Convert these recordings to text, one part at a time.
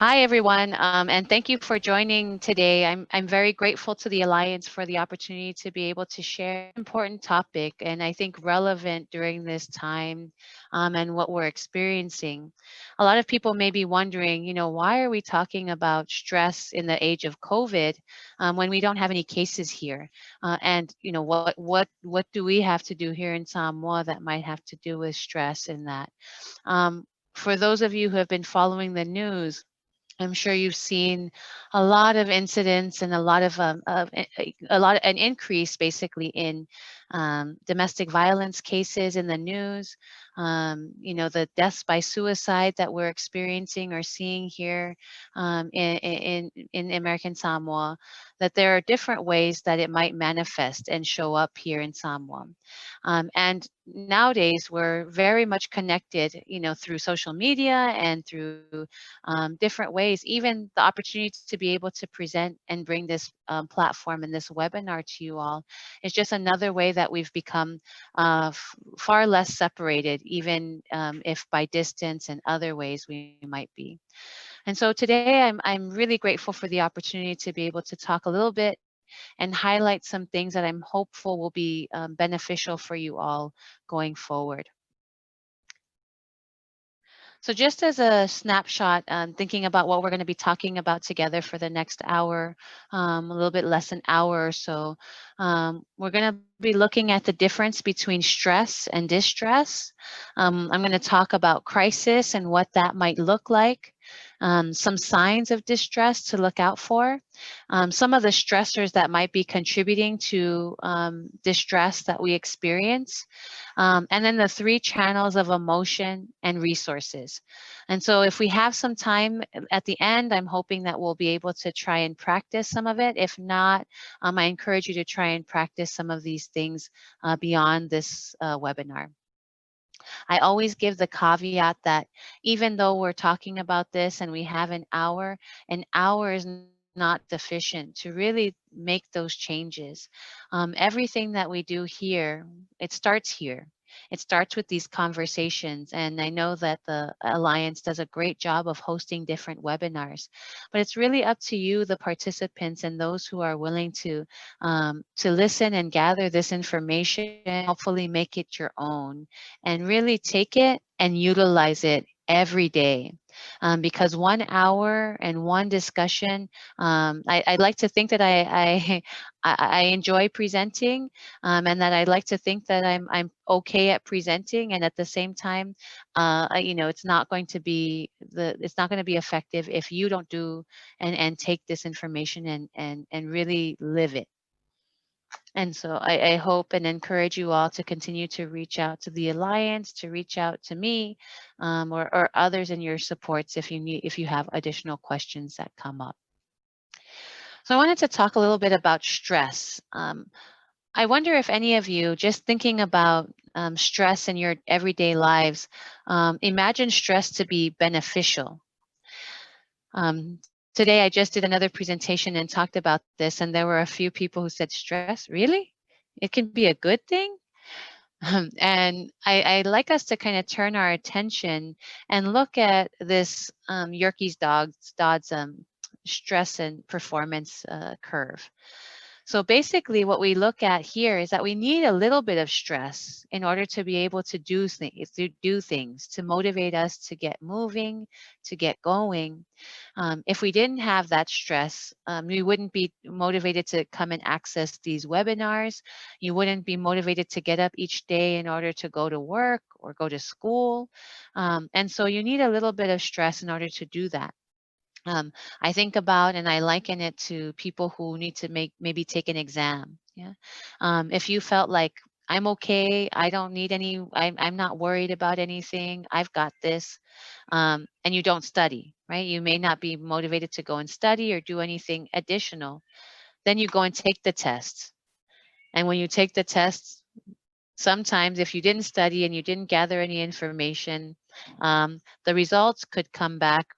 Hi, everyone, and thank you for joining today. I'm very grateful to the Alliance for the opportunity to be able to share an important topic, and I think relevant during this time and what we're experiencing. A lot of people may be wondering, why are we talking about stress in the age of COVID when we don't have any cases here? And what do we have to do here in Samoa that might have to do with stress in that? Um, for those of you who have been following the news, I'm sure you've seen a lot of incidents and a lot of an increase basically in domestic violence cases in the news. The deaths by suicide that we're experiencing or seeing here in American Samoa. That there are different ways that it might manifest and show up here in Samoa. And nowadays, we're very much connected, through social media and through different ways, even the opportunity to be able to present and bring this platform and this webinar to you all is just another way that we've become far less separated, even if by distance and other ways we might be. And so today I'm really grateful for the opportunity to be able to talk a little bit and highlight some things that I'm hopeful will be beneficial for you all going forward. So just as a snapshot, thinking about what we're going to be talking about together for the next hour, a little bit less an hour or so, we're going to be looking at the difference between stress and distress. I'm going to talk about crisis and what that might look like, some signs of distress to look out for, some of the stressors that might be contributing to distress that we experience, and then the three channels of emotion and resources. And so if we have some time at the end, I'm hoping that we'll be able to try and practice some of it. If not, I encourage you to try and practice some of these things beyond this webinar. I always give the caveat that even though we're talking about this and we have an hour is not sufficient to really make those changes. Everything that we do here, it starts here. It starts with these conversations. And I know that the Alliance does a great job of hosting different webinars, but it's really up to you, the participants, and those who are willing to listen and gather this information, hopefully make it your own and really take it and utilize it every day. Because 1 hour and one discussion, I like to think that I enjoy presenting, and that I like to think that I'm okay at presenting, and at the same time, it's not going to be effective if you don't do and take this information and really live it. And so I hope and encourage you all to continue to reach out to the Alliance, to reach out to me, or others in your supports if you have additional questions that come up. So I wanted to talk a little bit about stress. I wonder if any of you, just thinking about stress in your everyday lives, imagine stress to be beneficial. Today, I just did another presentation and talked about this, and there were a few people who said, "Stress, really? It can be a good thing?" And I like us to kind of turn our attention and look at this Yerkes Dodd's stress and performance curve. So basically, what we look at here is that we need a little bit of stress in order to be able to do things, to motivate us to get moving, to get going. If we didn't have that stress, we wouldn't be motivated to come and access these webinars. You wouldn't be motivated to get up each day in order to go to work or go to school. And so you need a little bit of stress in order to do that. I think about and I liken it to people who need to maybe take an exam. Yeah. If you felt like I'm okay, I don't need any, I'm not worried about anything, I've got this, and you don't study, right? You may not be motivated to go and study or do anything additional. Then you go and take the test. And when you take the test, sometimes if you didn't study and you didn't gather any information, the results could come back,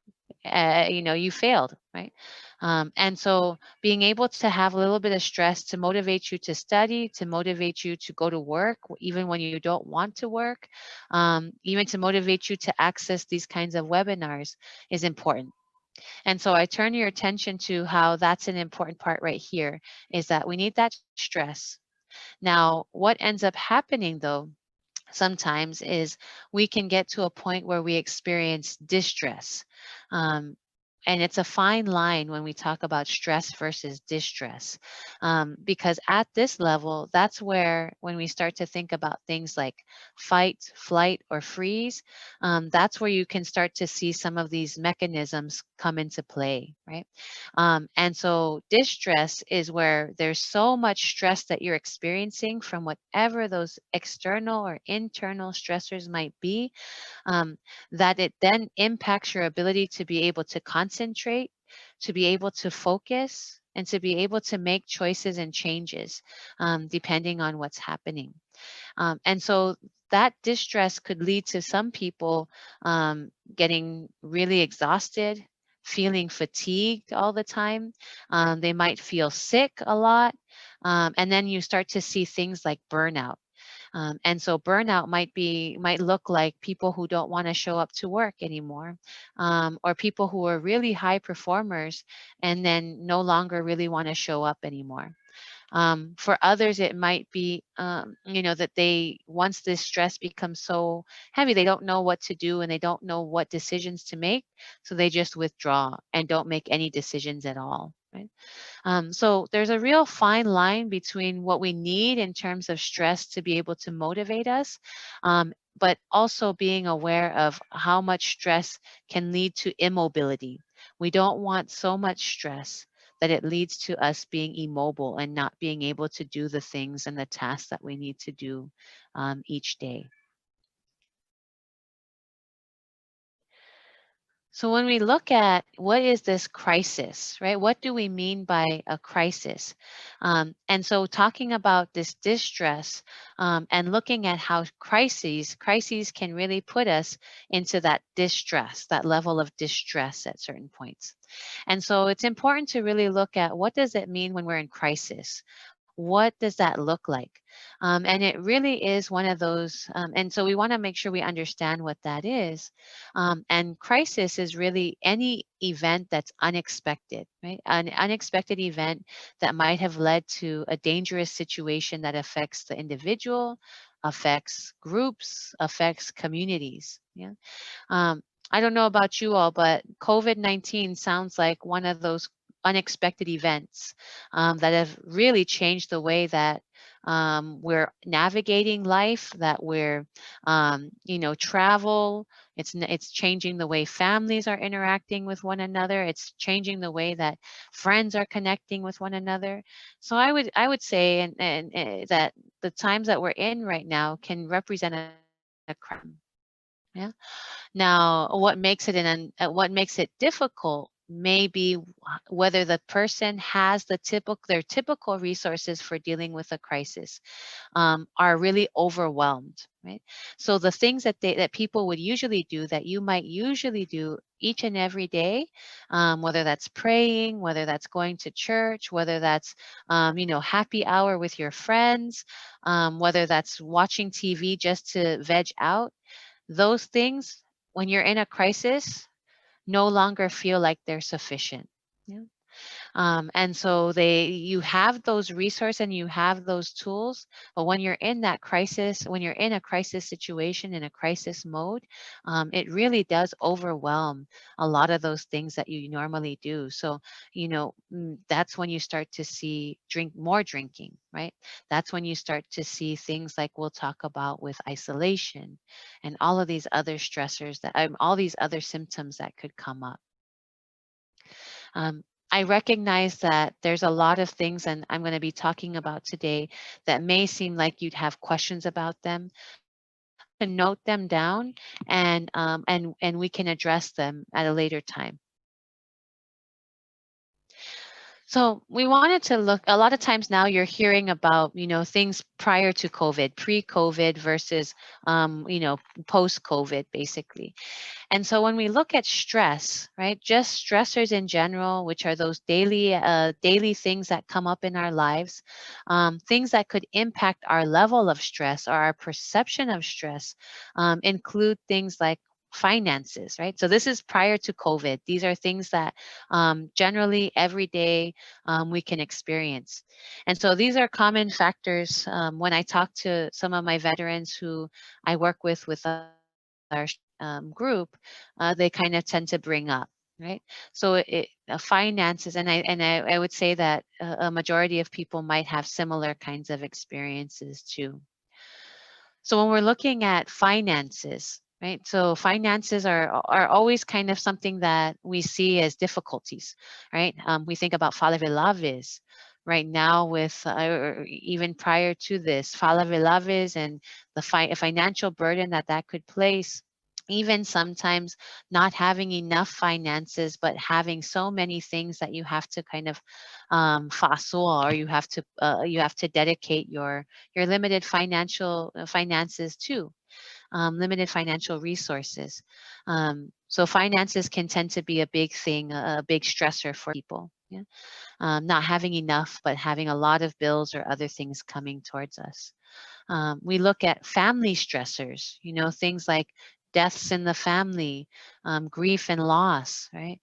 you failed, right? And so being able to have a little bit of stress to motivate you to study, to motivate you to go to work, even when you don't want to work, even to motivate you to access these kinds of webinars is important. And so I turn your attention to how that's an important part right here, is that we need that stress. Now, what ends up happening though sometimes is we can get to a point where we experience distress. Um, and it's a fine line when we talk about stress versus distress. Because at this level, that's where, when we start to think about things like fight, flight, or freeze, that's where you can start to see some of these mechanisms come into play, right? And so, distress is where there's so much stress that you're experiencing from whatever those external or internal stressors might be, um, that it then impacts your ability to be able to concentrate, to be able to focus, and to be able to make choices and changes depending on what's happening. And so that distress could lead to some people getting really exhausted, feeling fatigued all the time. They might feel sick a lot. And then you start to see things like burnout. And so burnout might look like people who don't want to show up to work anymore, or people who are really high performers and then no longer really want to show up anymore. For others, it might be, that they, once this stress becomes so heavy, they don't know what to do and they don't know what decisions to make. So they just withdraw and don't make any decisions at all. Right. So there's a real fine line between what we need in terms of stress to be able to motivate us, but also being aware of how much stress can lead to immobility. We don't want so much stress that it leads to us being immobile and not being able to do the things and the tasks that we need to do each day. So when we look at what is this crisis, right? What do we mean by a crisis? And so talking about this distress and looking at how crises can really put us into that distress, that level of distress at certain points. And so it's important to really look at, what does it mean when we're in crisis? What does that look like? And it really is one of those, and so we want to make sure we understand what that is. And crisis is really any event that's unexpected, right? An unexpected event that might have led to a dangerous situation that affects the individual, affects groups, affects communities. Yeah. Um, I don't know about you all, but COVID-19 sounds like one of those unexpected events that have really changed the way that we're navigating life, that we're, travel. It's changing the way families are interacting with one another. It's changing the way that friends are connecting with one another. So I would say, and that the times that we're in right now can represent a crime. Yeah. Now, what makes it difficult may be whether the person has their typical resources for dealing with a crisis are really overwhelmed, right? So the things that people would usually do, that you might usually do each and every day, whether that's praying, whether that's going to church, whether that's happy hour with your friends, whether that's watching TV just to veg out, those things, when you're in a crisis, no longer feel like they're sufficient. Yeah. And so you have those resources and you have those tools, but when you're in that crisis, when you're in a crisis situation, in a crisis mode, it really does overwhelm a lot of those things that you normally do. So, that's when you start to see more drinking, right? That's when you start to see things like we'll talk about with isolation and all of these other stressors all these other symptoms that could come up. Um, I recognize that there's a lot of things, and I'm going to be talking about today, that may seem like you'd have questions about them. So I want you to note them down, and we can address them at a later time. So we wanted to look. A lot of times now, you're hearing about things prior to COVID, pre-COVID versus post-COVID, basically. And so when we look at stress, right, just stressors in general, which are those daily things that come up in our lives, things that could impact our level of stress or our perception of stress, include things like finances, right? So this is prior to COVID. These are things that generally every day we can experience. And so these are common factors when I talk to some of my veterans who I work with our group, they kind of tend to bring up, right? So finances, and I would say that a majority of people might have similar kinds of experiences too. So when we're looking at finances, right? So finances are always kind of something that we see as difficulties, right? We think about falavelavez right now with, or even prior to this, falavelavez and the financial burden that that could place. Even sometimes not having enough finances, but having so many things that you have to kind of fasul, or you have to dedicate your limited financial finances to, limited financial resources. So finances can tend to be a big thing, a big stressor for people. Yeah? Not having enough, but having a lot of bills or other things coming towards us. We look at family stressors, things like deaths in the family, grief and loss, right?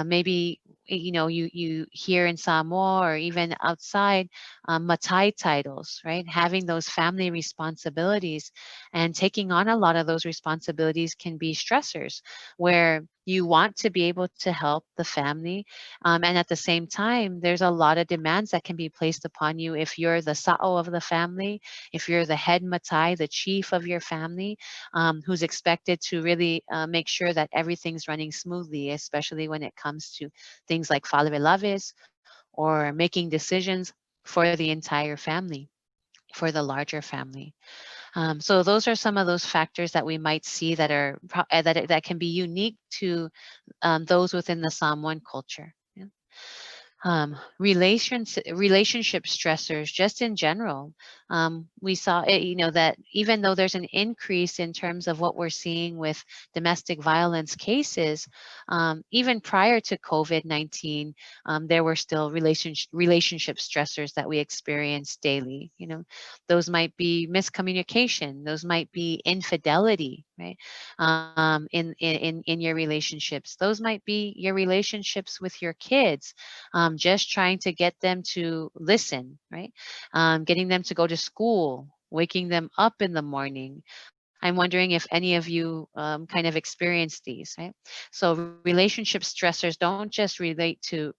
Maybe, you here in Samoa or even outside, matai titles, right? Having those family responsibilities and taking on a lot of those responsibilities can be stressors where you want to be able to help the family. And at the same time, there's a lot of demands that can be placed upon you if you're the sa'o of the family, if you're the head matai, the chief of your family, who's expected to really make sure that everything's running smoothly, especially when it comes to things like falabelaves or making decisions for the entire family, for the larger family. So those are some of those factors that we might see that are that can be unique to those within the Samoan culture. Yeah. Relationship stressors just in general. We saw it, that even though there's an increase in terms of what we're seeing with domestic violence cases, even prior to COVID-19, there were still relationship stressors that we experienced daily. Those might be miscommunication, those might be infidelity, right? In your relationships, those might be your relationships with your kids, just trying to get them to listen, right? Getting them to go to school, waking them up in the morning. I'm wondering if any of you kind of experience these, right? So relationship stressors don't just relate to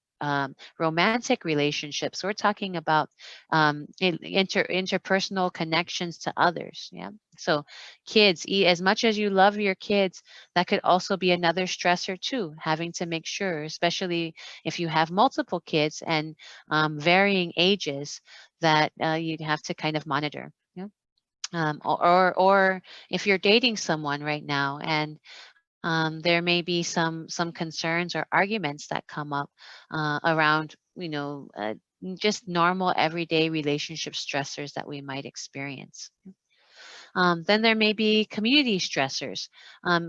romantic relationships. We're talking about interpersonal connections to others. Yeah. So kids, as much as you love your kids, that could also be another stressor too, having to make sure, especially if you have multiple kids and varying ages, that you'd have to kind of monitor. Yeah. Or if you're dating someone right now and there may be some concerns or arguments that come up around just normal everyday relationship stressors that we might experience. Then there may be community stressors.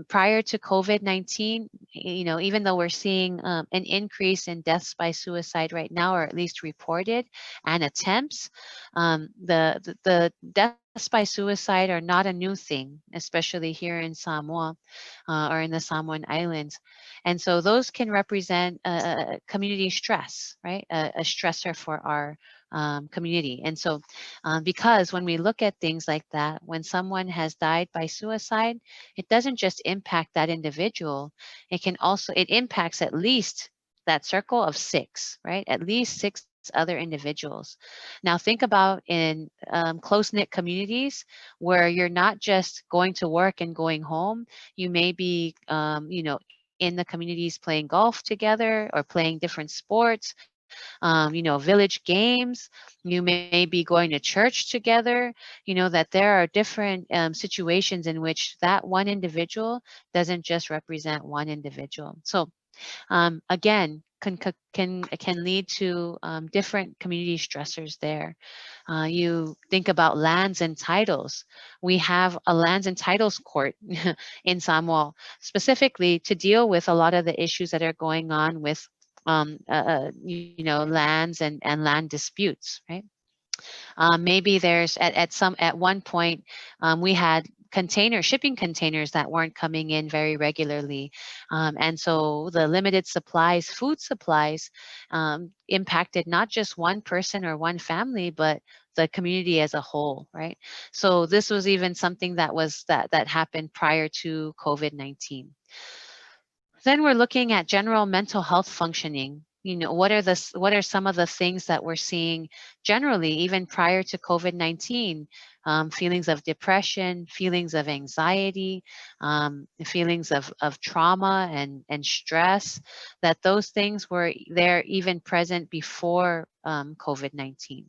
Prior to COVID-19, even though we're seeing an increase in deaths by suicide right now, or at least reported, and attempts, the deaths by suicide are not a new thing, especially here in Samoa or in the Samoan Islands. And so those can represent community stress, right? A stressor for our community. And so because when we look at things like that, when someone has died by suicide, it doesn't just impact that individual, it impacts at least that circle of six, right? At least six other individuals. Now think about in close-knit communities where you're not just going to work and going home, you may be, in the communities playing golf together or playing different sports, village games. You may be going to church together, that there are different situations in which that one individual doesn't just represent one individual. So again, can lead to different community stressors there. You think about lands and titles. We have a lands and titles court in Samoa specifically to deal with a lot of the issues that are going on with lands and land disputes, right? Maybe there's at one point we had shipping containers that weren't coming in very regularly. And so the limited supplies, food supplies, impacted not just one person or one family, but the community as a whole, right? So this was even something that happened prior to COVID-19. Then we're looking at general mental health functioning. What are some of the things that we're seeing generally, even prior to COVID-19? Feelings of depression, feelings of anxiety, feelings of trauma and stress, that those things were there even present before COVID-19.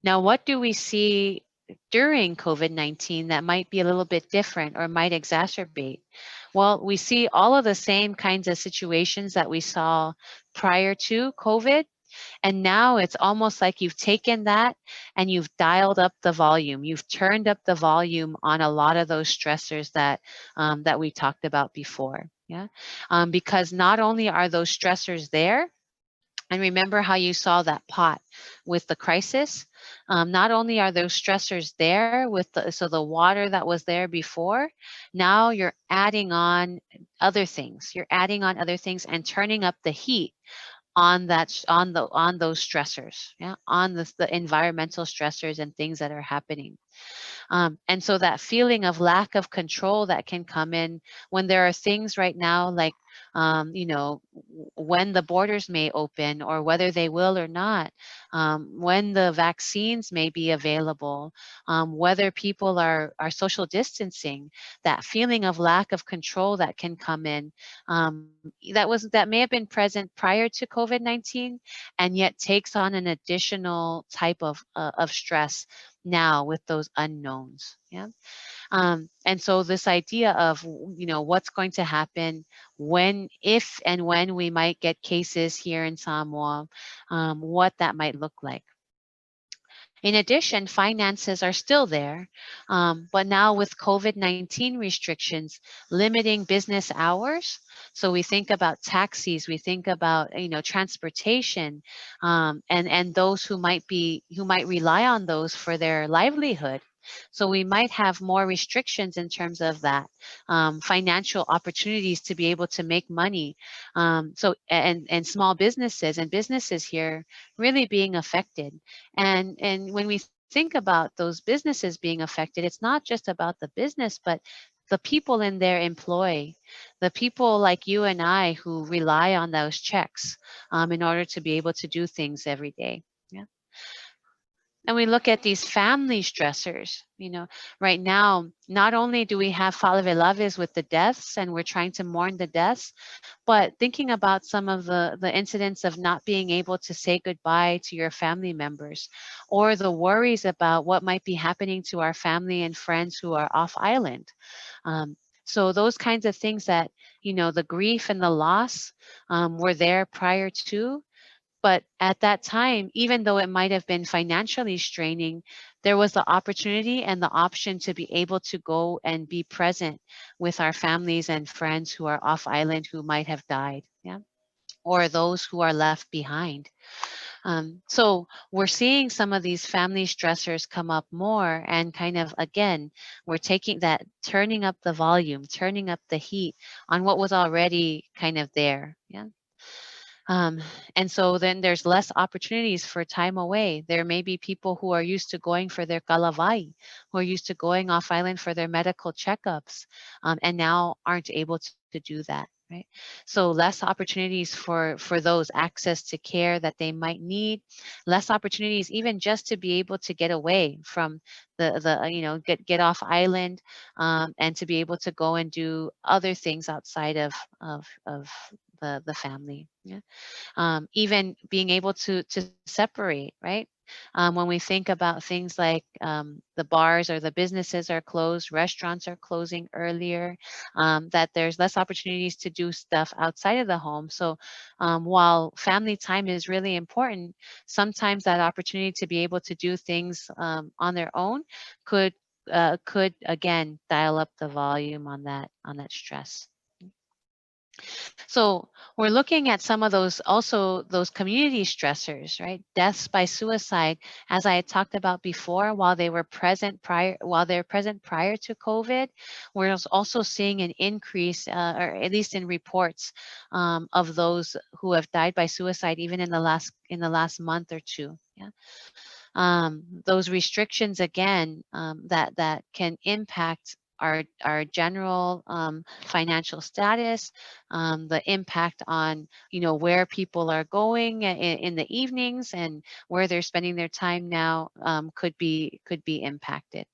Now, what do we see during COVID-19 that might be a little bit different or might exacerbate? Well, we see all of the same kinds of situations that we saw prior to COVID. And now it's almost like you've taken that and you've dialed up the volume. You've turned up the volume on a lot of those stressors that we talked about before. Yeah, because not only are those stressors there, and remember how you saw that pot with the crisis. Not only are those stressors there with the water that was there before, now you're adding on other things. You're adding on other things and turning up the heat on on those stressors, yeah, on the environmental stressors and things that are happening. And so that feeling of lack of control that can come in when there are things right now like, when the borders may open or whether they will or not, when the vaccines may be available, whether people are social distancing, that feeling of lack of control that can come in, that may have been present prior to COVID-19 and yet takes on an additional type of stress now with those unknowns. Yeah. And so this idea of, what's going to happen if and when we might get cases here in Samoa, what that might look like. In addition, finances are still there, but now with COVID-19 restrictions limiting business hours. So we think about taxis, we think about transportation, and those who might rely on those for their livelihood. So we might have more restrictions in terms of that, financial opportunities to be able to make money. And small businesses and businesses here really being affected. And when we think about those businesses being affected, it's not just about the business, but the people in their employ, the people like you and I who rely on those checks in order to be able to do things every day. Yeah. And we look at these family stressors. Right now, not only do we have falavelaves with the deaths, and we're trying to mourn the deaths, but thinking about some of the incidents of not being able to say goodbye to your family members, or the worries about what might be happening to our family and friends who are off island. Um, so those kinds of things that, the grief and the loss were there prior to. But at that time, even though it might have been financially straining, there was the opportunity and the option to be able to go and be present with our families and friends who are off island who might have died, yeah, or those who are left behind. So we're seeing some of these family stressors come up more, and kind of again, we're taking that, turning up the volume, turning up the heat on what was already kind of there. Yeah. Um, and so then there's less opportunities for time away. There may be people who are used to going for their kalavai, who are used to going off island for their medical checkups, and now aren't able to do that. Right. So less opportunities for those access to care that they might need, less opportunities even just to be able to get away from the get off island, and to be able to go and do other things outside of the family. Yeah. Even being able to separate, right? When we think about things like, the bars or the businesses are closed, restaurants are closing earlier, that there's less opportunities to do stuff outside of the home. So while family time is really important, sometimes that opportunity to be able to do things on their own could again dial up the volume on that stress. So we're looking at some of those, also those community stressors, right? Deaths by suicide, as I had talked about before, while they're present prior to COVID, we're also seeing an increase, or at least in reports, of those who have died by suicide, even in the last month or two. Yeah. Those restrictions again, that can impact our general financial status, the impact on where people are going in the evenings and where they're spending their time now, could be impacted.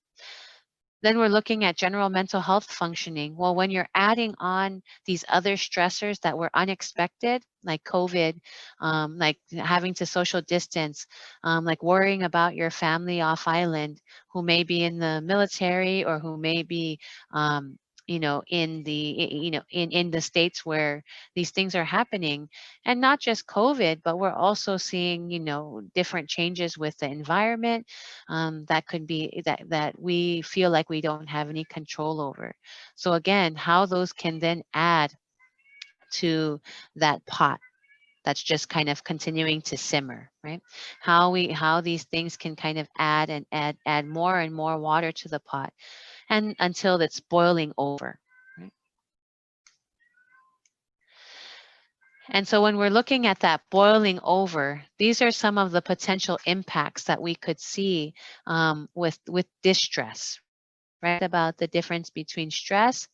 Then we're looking at general mental health functioning. Well, when you're adding on these other stressors that were unexpected, like COVID, like having to social distance, like worrying about your family off island who may be in the military or who may be, in the states where these things are happening, and not just COVID, but we're also seeing, different changes with the environment, that could be that we feel like we don't have any control over. So again, how those can then add to that pot that's just kind of continuing to simmer, right? How these things can kind of add more and more water to the pot, and until it's boiling over. Right? And so when we're looking at that boiling over, these are some of the potential impacts that we could see, with distress, right? About the difference between stress,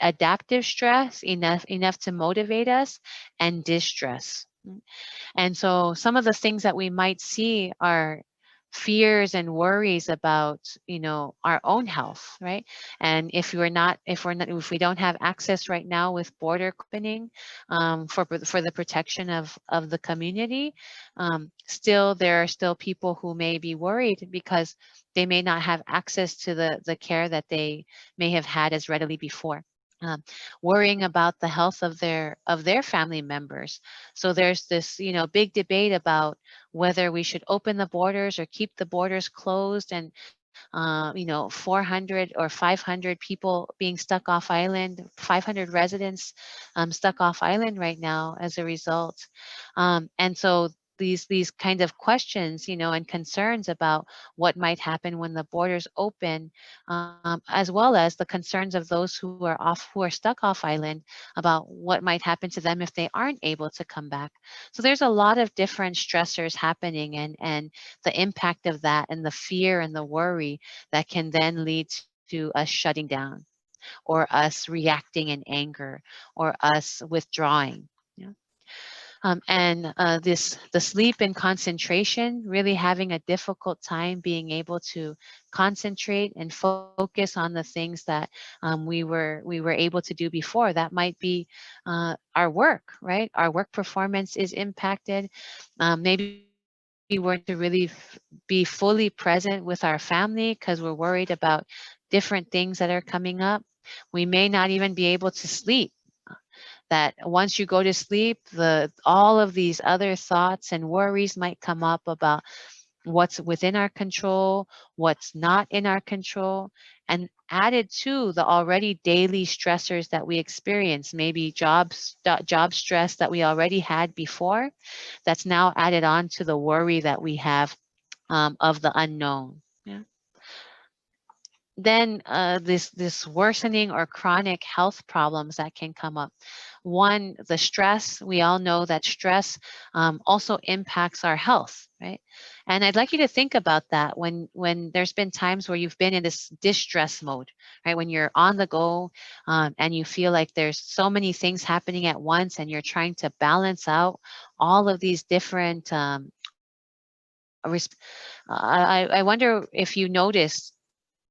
adaptive stress, enough to motivate us, and distress. And so some of the things that we might see are fears and worries about, our own health, right? And if we don't have access right now with border opening, for the protection of the community, still there are still people who may be worried because they may not have access to the care that they may have had as readily before. um, Worrying about the health of their family members. So there's this, big debate about whether we should open the borders or keep the borders closed, and 400 or 500 people being stuck off island, 500 residents, stuck off island right now as a result. And so these kind of questions, and concerns about what might happen when the borders open, as well as the concerns of those who are stuck off island about what might happen to them if they aren't able to come back. So there's a lot of different stressors happening, and the impact of that, and the fear and the worry that can then lead to us shutting down, or us reacting in anger, or us withdrawing. Yeah. And the sleep and concentration, really having a difficult time being able to concentrate and focus on the things that, we were able to do before. That might be our work, right? Our work performance is impacted. Maybe we're not able to really be fully present with our family because we're worried about different things that are coming up. We may not even be able to sleep. That once you go to sleep, the all of these other thoughts and worries might come up about what's within our control, what's not in our control, and added to the already daily stressors that we experience, maybe job stress that we already had before, that's now added on to the worry that we have, of the unknown. Yeah. Then this worsening or chronic health problems that can come up. One, the stress. We all know that stress, also impacts our health, right? And I'd like you to think about that when there's been times where you've been in this distress mode, right? When you're on the go, and you feel like there's so many things happening at once, and you're trying to balance out all of these different, I wonder if you noticed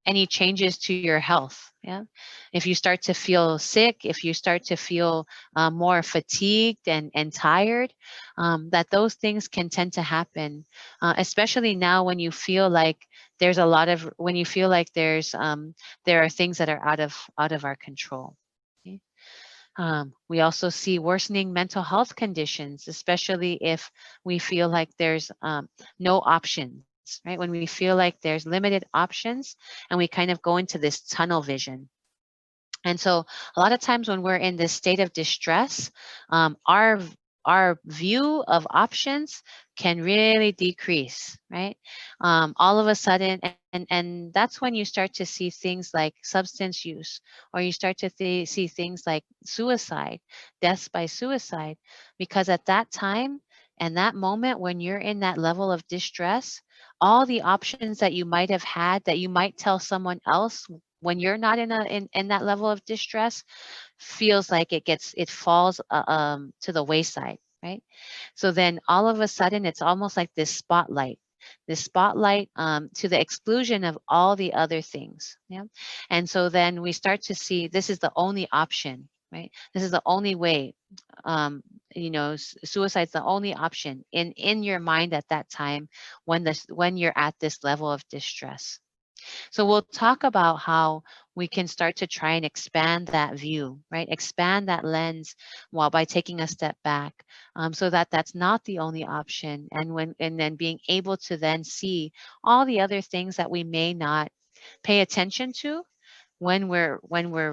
any changes to your health. Yeah. If you start to feel sick, if you start to feel, more fatigued and tired, that those things can tend to happen, especially now when you feel like when you feel like there are things that are out of our control. Okay. We also see worsening mental health conditions, especially if we feel like there's, no options, right? When we feel like there's limited options, and we kind of go into this tunnel vision. And so a lot of times when we're in this state of distress, our view of options can really decrease, right? All of a sudden, and that's when you start to see things like substance use, or you start to see things like suicide, deaths by suicide, because at that time and that moment when you're in that level of distress, all the options that you might have had that you might tell someone else when you're not in that level of distress feels like it falls to the wayside, right? So then all of a sudden it's almost like this spotlight to the exclusion of all the other things. Yeah. And so then we start to see this is the only option, right? This is the only way. um, Suicide's the only option in your mind at that time when you're at this level of distress. So we'll talk about how we can start to try and expand that view, right? Expand that lens while by taking a step back, so that that's not the only option, and then being able to then see all the other things that we may not pay attention to when we're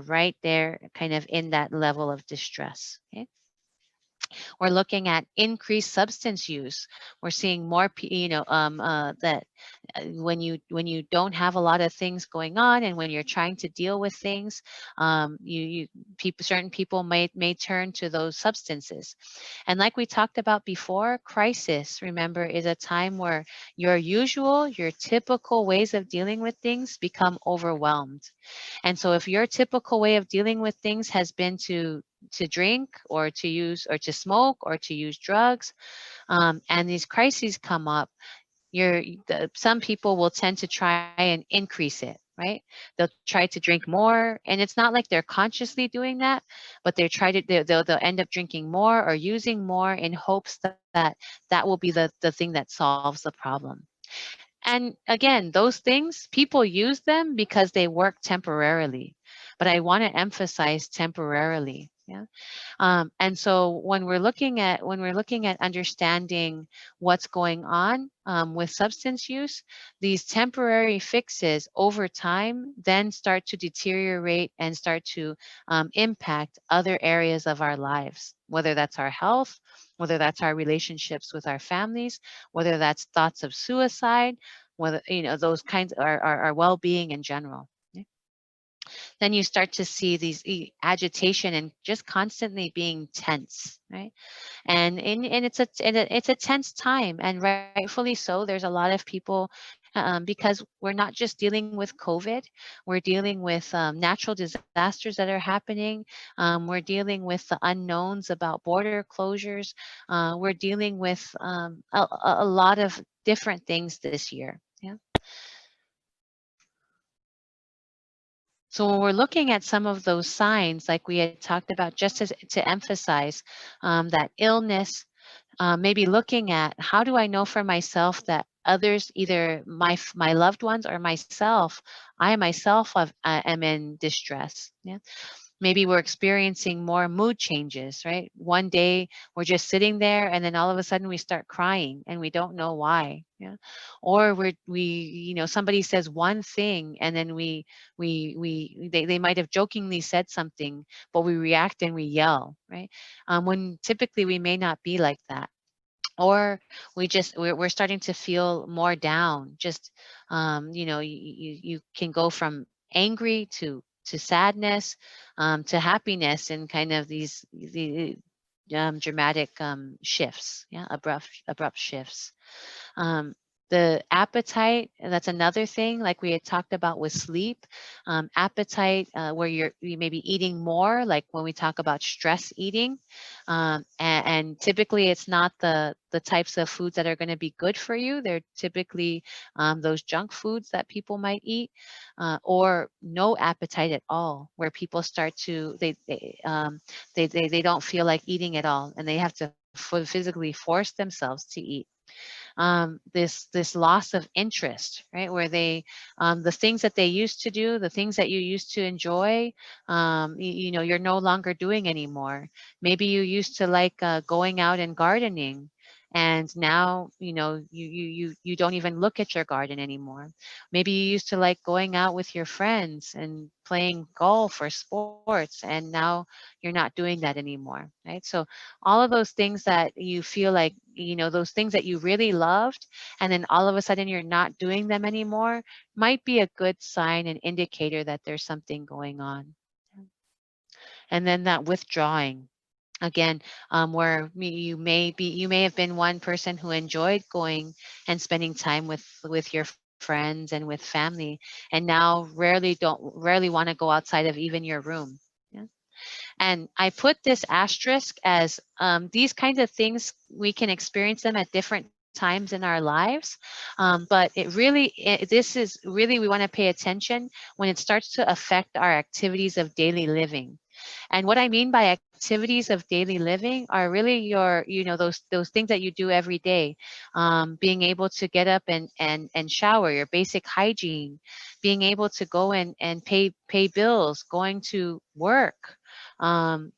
right there, kind of in that level of distress. Okay? We're looking at increased substance use. We're seeing more, that when you don't have a lot of things going on, and when you're trying to deal with things, you people certain people may turn to those substances. And like we talked about before, crisis, remember, is a time where your typical ways of dealing with things become overwhelmed. And so if your typical way of dealing with things has been to drink, or to use, or to smoke, or to use drugs, and these crises come up, some people will tend to try and increase it, right? They'll try to drink more, and it's not like they're consciously doing that, but they'll end up drinking more or using more in hopes that will be the thing that solves the problem. And again, those things, people use them because they work temporarily, but I want to emphasize temporarily. Yeah. And so when we're looking at understanding what's going on with substance use, these temporary fixes over time then start to deteriorate and start to impact other areas of our lives, whether that's our health, whether that's our relationships with our families, whether that's thoughts of suicide, whether those kinds our well-being in general. Yeah. Then you start to see these agitation and just constantly being tense, right? And it's a tense time, and rightfully so. There's a lot of people, because we're not just dealing with COVID, we're dealing with natural disasters that are happening. We're dealing with the unknowns about border closures. We're dealing with a lot of different things this year. Yeah. So when we're looking at some of those signs, like we had talked about, just to emphasize that illness, maybe looking at how do I know for myself that others, either my loved ones or myself, I myself am in distress. Yeah. Maybe we're experiencing more mood changes, right? One day we're just sitting there, and then all of a sudden we start crying and we don't know why. Yeah. Or somebody says one thing, and then they might have jokingly said something, but we react and we yell, right? When typically we may not be like that. Or we're starting to feel more down. Just you can go from angry to sadness, to happiness, and kind of the dramatic shifts. Yeah, abrupt shifts. um, the appetite, that's another thing, like we had talked about with sleep. Appetite, where you may be eating more, like when we talk about stress eating. And typically it's not the types of foods that are going to be good for you. They're typically those junk foods that people might eat. Or no appetite at all, where people start to they don't feel like eating at all, and they have to physically force themselves to eat. This loss of interest, right? Where the things that they used to do, the things that you used to enjoy, you're no longer doing anymore. Maybe you used to like going out and gardening, and now you don't even look at your garden anymore. Maybe you used to like going out with your friends and playing golf or sports, and now you're not doing that anymore, right? So all of those things that you feel like, those things that you really loved, and then all of a sudden you're not doing them anymore, might be a good sign and indicator that there's something going on. And then that withdrawing again, where you may have been one person who enjoyed going and spending time with your friends and with family, and now rarely want to go outside of even your room. Yeah. And I put this asterisk as these kinds of things, we can experience them at different times in our lives. But this is really, we want to pay attention when it starts to affect our activities of daily living. And what I mean by activities of daily living are really those things that you do every day. Being able to get up and shower, your basic hygiene, being able to go and pay bills, going to work,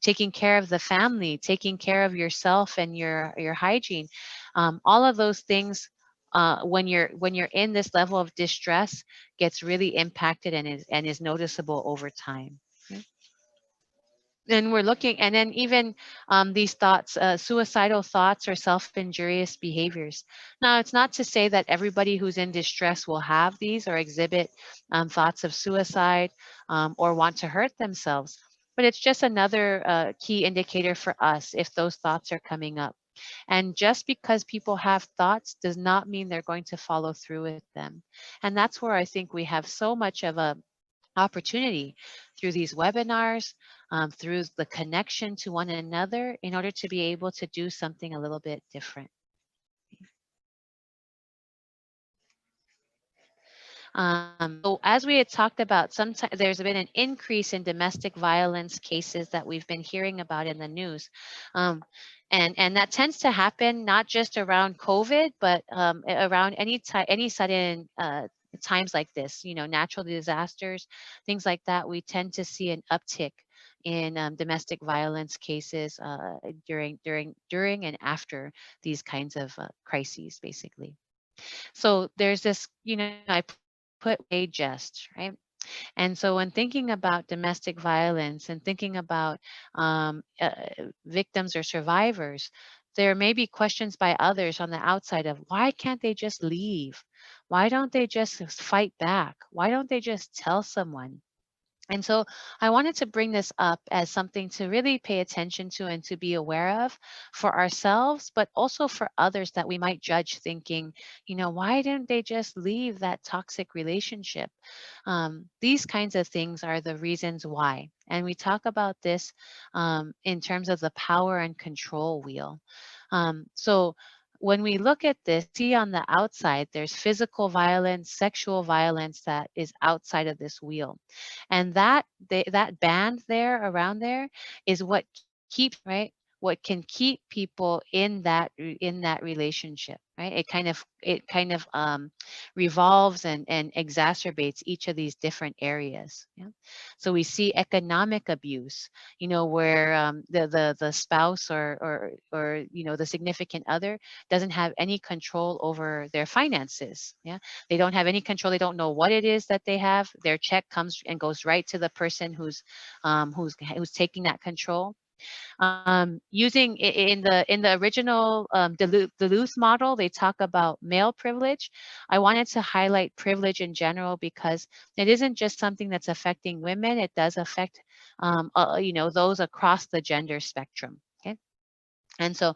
taking care of the family, taking care of yourself and your hygiene. All of those things, when you're in this level of distress, gets really impacted and is noticeable over time. Okay? And we're looking, and then even these thoughts, suicidal thoughts or self-injurious behaviors. Now, it's not to say that everybody who's in distress will have these or exhibit thoughts of suicide, or want to hurt themselves, but it's just another key indicator for us if those thoughts are coming up. And just because people have thoughts does not mean they're going to follow through with them. And that's where I think we have so much of a opportunity through these webinars, through the connection to one another, in order to be able to do something a little bit different. So as we had talked about, sometimes there's been an increase in domestic violence cases that we've been hearing about in the news. Um, and that tends to happen not just around COVID, but around any sudden times like this, natural disasters, things like that. We tend to see an uptick in domestic violence cases during and after these kinds of crises, basically. So there's this, I put way just, right? And so when thinking about domestic violence and thinking about victims or survivors, there may be questions by others on the outside of, why can't they just leave? Why don't they just fight back? Why don't they just tell someone? And so I wanted to bring this up as something to really pay attention to and to be aware of for ourselves, but also for others that we might judge, thinking, why didn't they just leave that toxic relationship? These kinds of things are the reasons why. And we talk about this in terms of the power and control wheel. So when we look at this, see on the outside, there's physical violence, sexual violence that is outside of this wheel. And that band there around there is what keeps, right? What can keep people in that relationship, right? It kind of revolves and exacerbates each of these different areas. Yeah. So we see economic abuse, where the spouse or the significant other doesn't have any control over their finances. Yeah. They don't have any control. They don't know what it is that they have. Their check comes and goes right to the person who's taking that control. Using in the original Duluth model, they talk about male privilege. I wanted to highlight privilege in general because it isn't just something that's affecting women. It does affect those across the gender spectrum. Okay. And so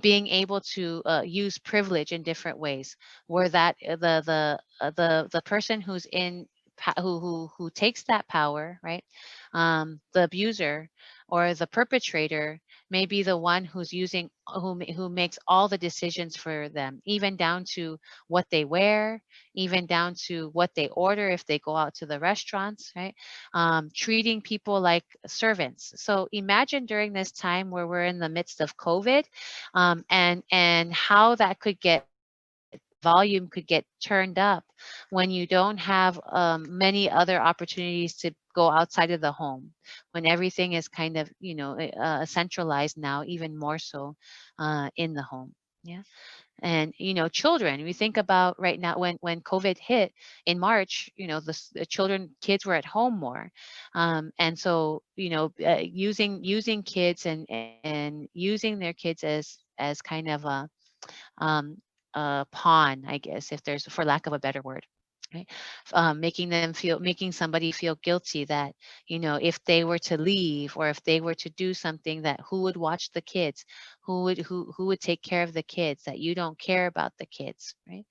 being able to use privilege in different ways, where that the person who's in who takes that power, right? The abuser or the perpetrator may be the one who's using who makes all the decisions for them, even down to what they wear, even down to what they order if they go out to the restaurants, right? Treating people like servants. So imagine during this time where we're in the midst of COVID, and how that could get volume could get turned up when you don't have many other opportunities to go outside of the home, when everything is kind of centralized now, even more so in the home. Yeah. And children, we think about right now when COVID hit in March, the children kids were at home more. And so using kids and using their kids as kind of um, a pawn, I guess, if there's, for lack of a better word, right? Making somebody feel guilty that, if they were to leave or if they were to do something, that who would watch the kids, who would take care of the kids, that you don't care about the kids, right?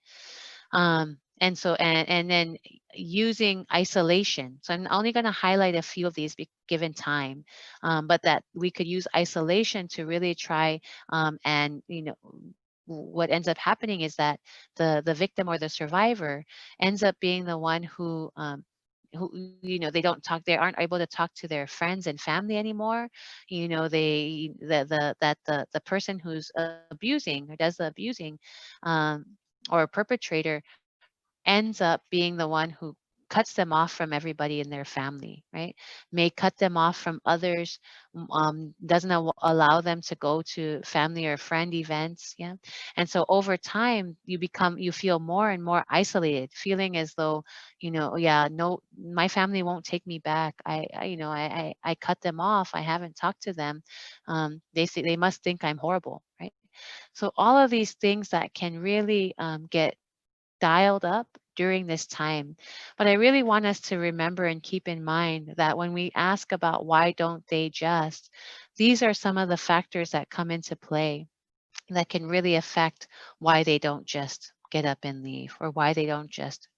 And so and then using isolation. So I'm only going to highlight a few of these given time, but that we could use isolation to really try, and what ends up happening is that the victim or the survivor ends up being the one who they don't talk, they aren't able to talk to their friends and family anymore. They the person who's abusing or does the abusing, um, or perpetrator, ends up being the one who cuts them off from everybody in their family, right? May cut them off from others, doesn't allow them to go to family or friend events. Yeah. And so over time, you feel more and more isolated, feeling as though, yeah, no, my family won't take me back. I cut them off. I haven't talked to them. They say they must think I'm horrible, right? So all of these things that can really get dialed up during this time. But I really want us to remember and keep in mind that when we ask about why don't they just, these are some of the factors that come into play that can really affect why they don't just get up and leave, or why they don't just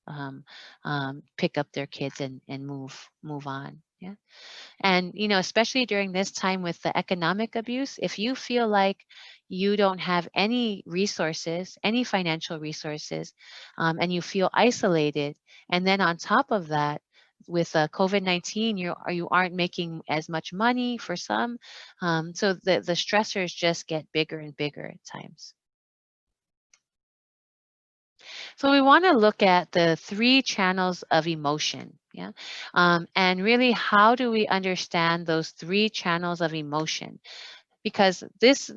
pick up their kids and move on. Yeah. And, especially during this time with the economic abuse, if you feel like you don't have any resources, any financial resources, and you feel isolated, and then on top of that, with COVID-19, you aren't making as much money for some, so the stressors just get bigger and bigger at times. So we want to look at the three channels of emotion. Yeah. And really, how do we understand those three channels of emotion? Because this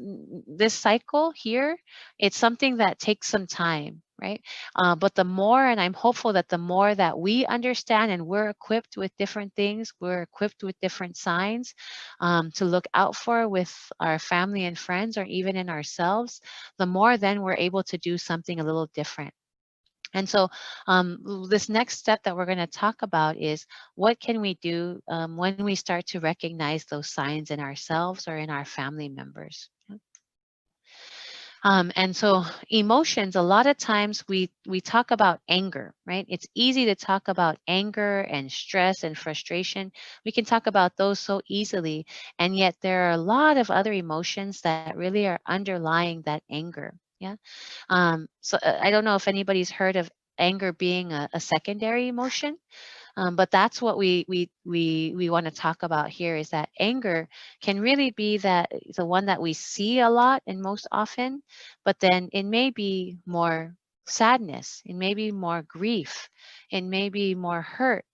cycle here, it's something that takes some time, right? But the more, and I'm hopeful that the more that we understand and we're equipped with different things, we're equipped with different signs, to look out for with our family and friends, or even in ourselves, the more then we're able to do something a little different. And so, this next step that we're going to talk about is what can we do when we start to recognize those signs in ourselves or in our family members. And so emotions, a lot of times we talk about anger, right? It's easy to talk about anger and stress and frustration. We can talk about those so easily, and yet there are a lot of other emotions that really are underlying that anger. Yeah. So I don't know if anybody's heard of anger being a secondary emotion. But that's what we want to talk about here, is that anger can really be that the one that we see a lot and most often, but then it may be more sadness, it may be more grief, it may be more hurt.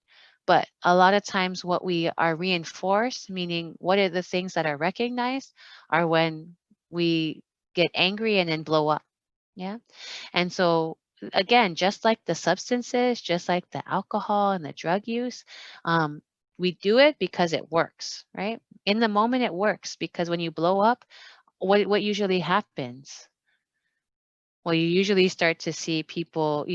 But a lot of times what we are reinforced, meaning what are the things that are recognized, are when we get angry and then blow up. Yeah. And so, again, just like the substances, just like the alcohol and the drug use, um, we do it because it works, right? In the moment, it works because when you blow up, what usually happens? Well, you usually start to see people,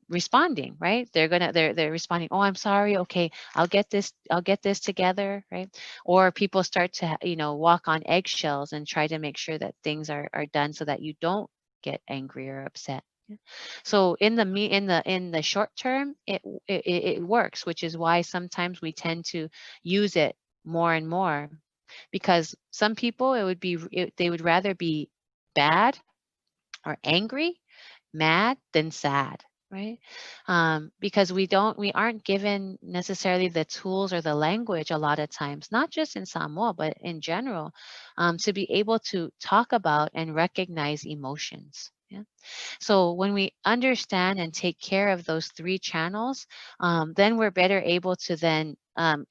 responding, right? They're responding. Oh, I'm sorry. Okay, I'll get this. I'll get this together, right? Or people start to, walk on eggshells and try to make sure that things are done so that you don't get angry or upset. Yeah. So in the short term, it works, which is why sometimes we tend to use it more and more, because some people they would rather be bad or angry, mad than sad, right? Because we aren't given necessarily the tools or the language a lot of times, not just in Samoa, but in general, to be able to talk about and recognize emotions. Yeah. So when we understand and take care of those three channels, then we're better able to then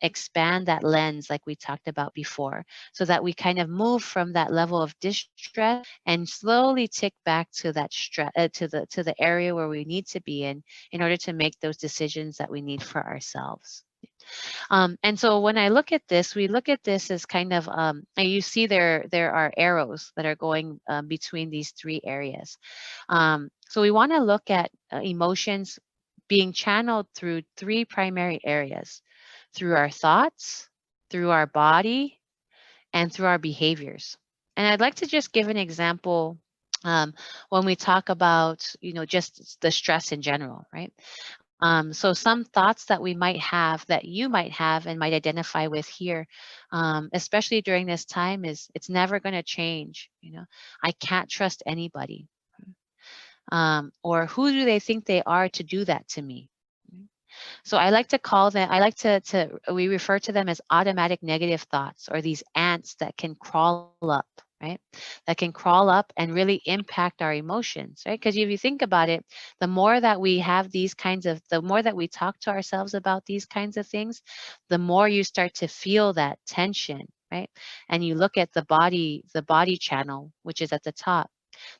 expand that lens like we talked about before, so that we kind of move from that level of distress and slowly tick back to that stress, to the area where we need to be in order to make those decisions that we need for ourselves. And so when I look at this, we look at this as kind of, and you see there are arrows that are going between these three areas. So we want to look at emotions being channeled through three primary areas: through our thoughts, through our body, and through our behaviors. And I'd like to just give an example when we talk about, just the stress in general, right? So some thoughts that we might have, that you might have and might identify with here, especially during this time, is it's never going to change. I can't trust anybody. Or who do they think they are to do that to me? So I like to call them, I like we refer to them as automatic negative thoughts, or these ants that can crawl up, right? That can crawl up and really impact our emotions, right? Because if you think about it, the more that we have the more that we talk to ourselves about these kinds of things, the more you start to feel that tension, right? And you look at the body channel, which is at the top.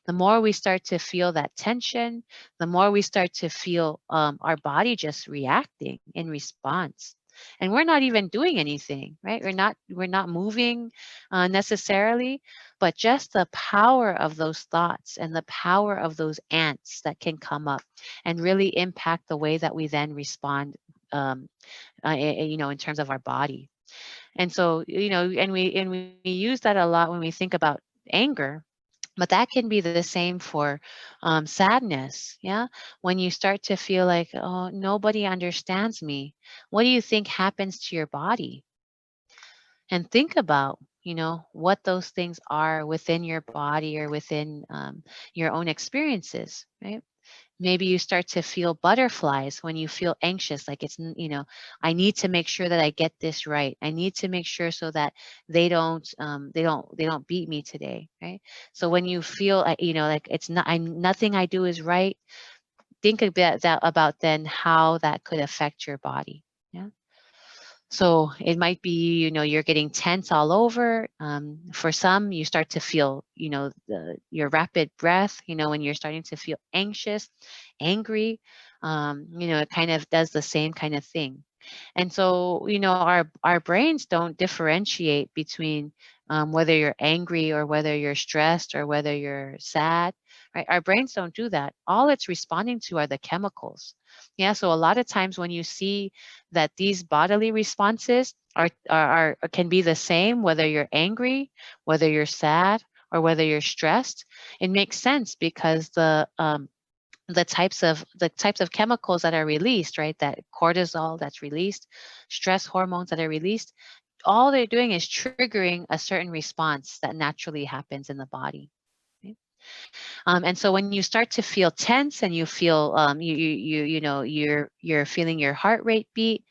The more we start to feel that tension, the more we start to feel our body just reacting in response. And we're not even doing anything, right? We're not moving necessarily, but just the power of those thoughts and the power of those ants that can come up and really impact the way that we then respond, in terms of our body. And so, and we use that a lot when we think about anger, but that can be the same for sadness. Yeah. When you start to feel like, oh, nobody understands me, what do you think happens to your body? And think about, what those things are within your body, or within your own experiences, right? Maybe you start to feel butterflies when you feel anxious, like I need to make sure that I get this right. I need to make sure so that they don't beat me today, right? So when you feel like it's not nothing I do is right, think a bit about then how that could affect your body. Yeah. So it might be, you're getting tense all over. For some, you start to feel, your rapid breath, when you're starting to feel anxious, angry, it kind of does the same kind of thing. And so, our brains don't differentiate between whether you're angry, or whether you're stressed, or whether you're sad, right? Our brains don't do that. All it's responding to are the chemicals. Yeah. So a lot of times when you see that these bodily responses can be the same, whether you're angry, whether you're sad, or whether you're stressed, it makes sense, because the types of chemicals that are released, right? That cortisol that's released, stress hormones that are released, all they're doing is triggering a certain response that naturally happens in the body. Right? And so when you start to feel tense, and you feel you're feeling your heart rate beat,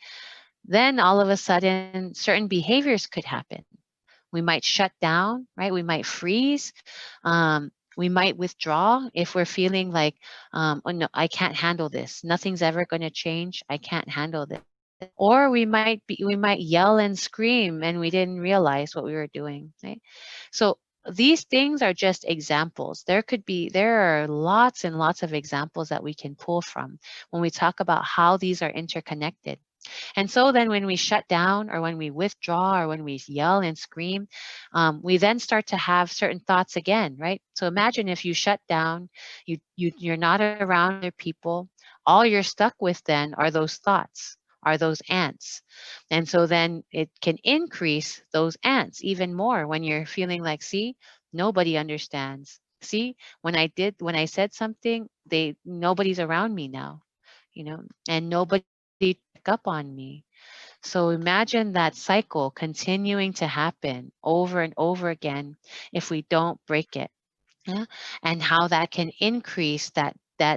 then all of a sudden certain behaviors could happen. We might shut down, right? We might freeze. We might withdraw if we're feeling like, oh no, I can't handle this. Nothing's ever going to change. I can't handle this. Or we might yell and scream, and we didn't realize what we were doing, right? So these things are just examples. There are lots and lots of examples that we can pull from when we talk about how these are interconnected. And so then when we shut down, or when we withdraw, or when we yell and scream, we then start to have certain thoughts again, right? So imagine if you shut down, you're not around other people, all you're stuck with then are those thoughts, are those ants. And so then it can increase those ants even more when you're feeling like, see, nobody understands. See, when I said something, nobody's around me now, and nobody check up on me. So imagine that cycle continuing to happen over and over again if we don't break it. Yeah? And how that can increase that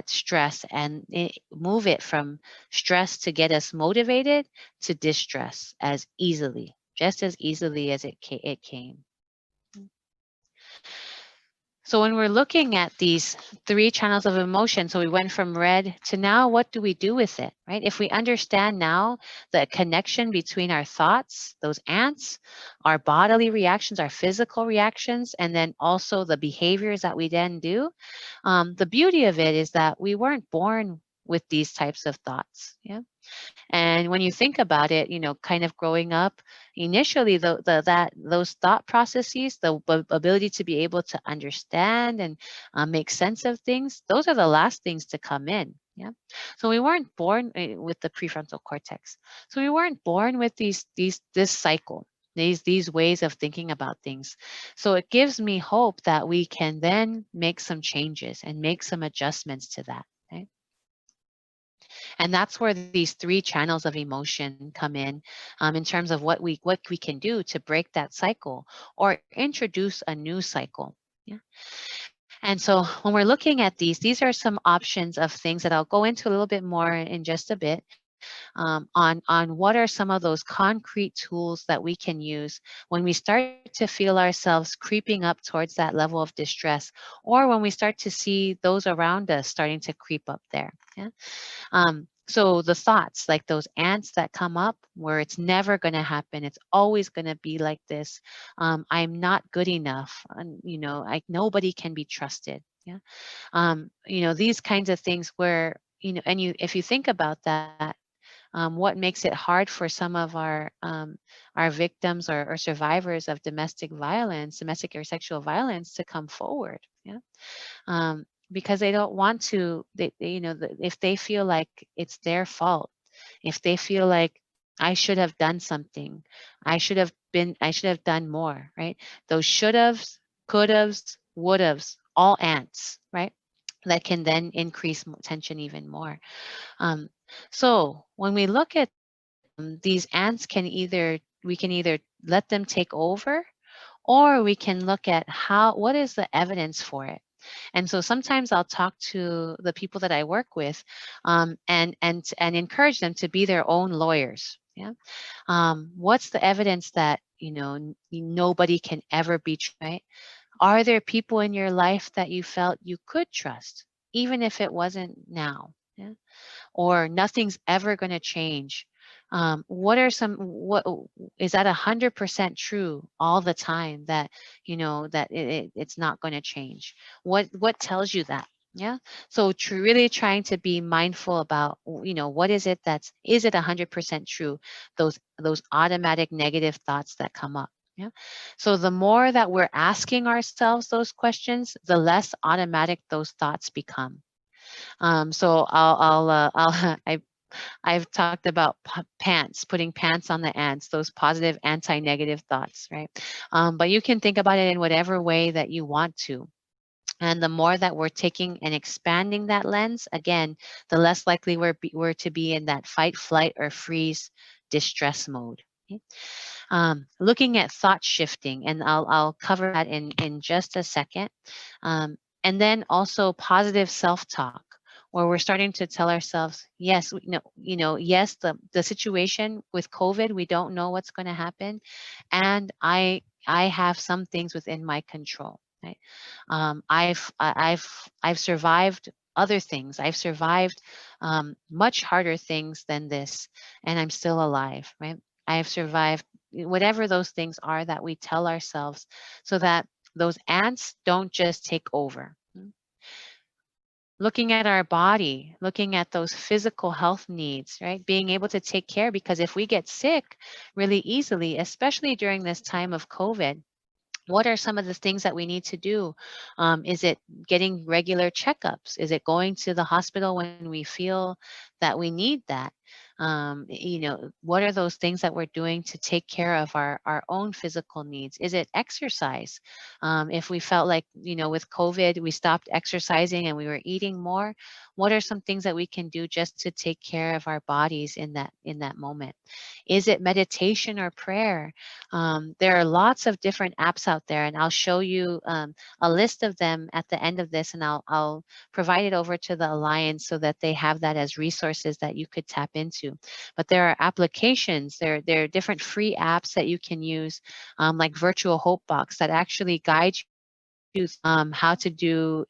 stress, and move it from stress to get us motivated to distress as easily, just as easily as it came. So when we're looking at these three channels of emotion, so we went from red to now, what do we do with it, right? If we understand now the connection between our thoughts, those ants, our bodily reactions, our physical reactions, and then also the behaviors that we then do, the beauty of it is that we weren't born with these types of thoughts. Yeah. And when you think about it, kind of growing up, initially that those thought processes, the ability to be able to understand and make sense of things, those are the last things to come in. Yeah. So we weren't born with the prefrontal cortex. So we weren't born with this cycle. These ways of thinking about things. So it gives me hope that we can then make some changes and make some adjustments to that. Okay? And that's where these three channels of emotion come in terms of what we can do to break that cycle or introduce a new cycle. Yeah. And so when we're looking at these are some options of things that I'll go into a little bit more in just a bit, on what are some of those concrete tools that we can use when we start to feel ourselves creeping up towards that level of distress, or when we start to see those around us starting to creep up there. Yeah. So the thoughts, like those ants that come up, where it's never going to happen, it's always going to be like this. I'm not good enough, and nobody can be trusted. Yeah. These kinds of things where and if you think about that, what makes it hard for some of our victims or survivors of domestic violence, domestic or sexual violence, to come forward. Yeah. Because they don't want to, if they feel like it's their fault, if they feel like I should have done something, I should have done more, right? Those should haves, could haves, would haves, all ants, right? That can then increase tension even more. Um, so when we look at these ants, we can either let them take over, or we can look at what is the evidence for it. And so sometimes I'll talk to the people that I work with, and encourage them to be their own lawyers. Yeah. What's the evidence that nobody can ever be right? Are there people in your life that you felt you could trust, even if it wasn't now? Yeah. Or nothing's ever going to change. What are some what is that 100% true all the time, that that it's not going to change? What tells you that? Yeah. So really trying to be mindful about what is it, is it 100% true, those automatic negative thoughts that come up. Yeah. So the more that we're asking ourselves those questions, the less automatic those thoughts become. So I've talked about pants, putting pants on the ants, those positive anti-negative thoughts, right? But you can think about it in whatever way that you want to. And the more that we're taking and expanding that lens, again, the less likely we're to be in that fight, flight, or freeze distress mode. Okay? Looking at thought shifting, and I'll cover that in just a second. And then also positive self-talk, where we're starting to tell ourselves, yes, yes, the situation with COVID, we don't know what's going to happen, and I have some things within my control. Right? I've survived other things. I've survived much harder things than this, and I'm still alive. Right? I have survived whatever those things are that we tell ourselves, so that those ants don't just take over. Looking at our body, looking at those physical health needs, right? Being able to take care, because if we get sick really easily, especially during this time of COVID, what are some of the things that we need to do? Is it getting regular checkups? Is it going to the hospital when we feel that we need that? What are those things that we're doing to take care of our own physical needs? Is it exercise? If we felt like, with COVID, we stopped exercising and we were eating more, what are some things that we can do just to take care of our bodies in that moment? Is it meditation or prayer? There are lots of different apps out there, and I'll show you a list of them at the end of this, and I'll provide it over to the Alliance so that they have that as resources that you could tap into. But there are applications, there are different free apps that you can use, like Virtual Hope Box, that actually guide how to do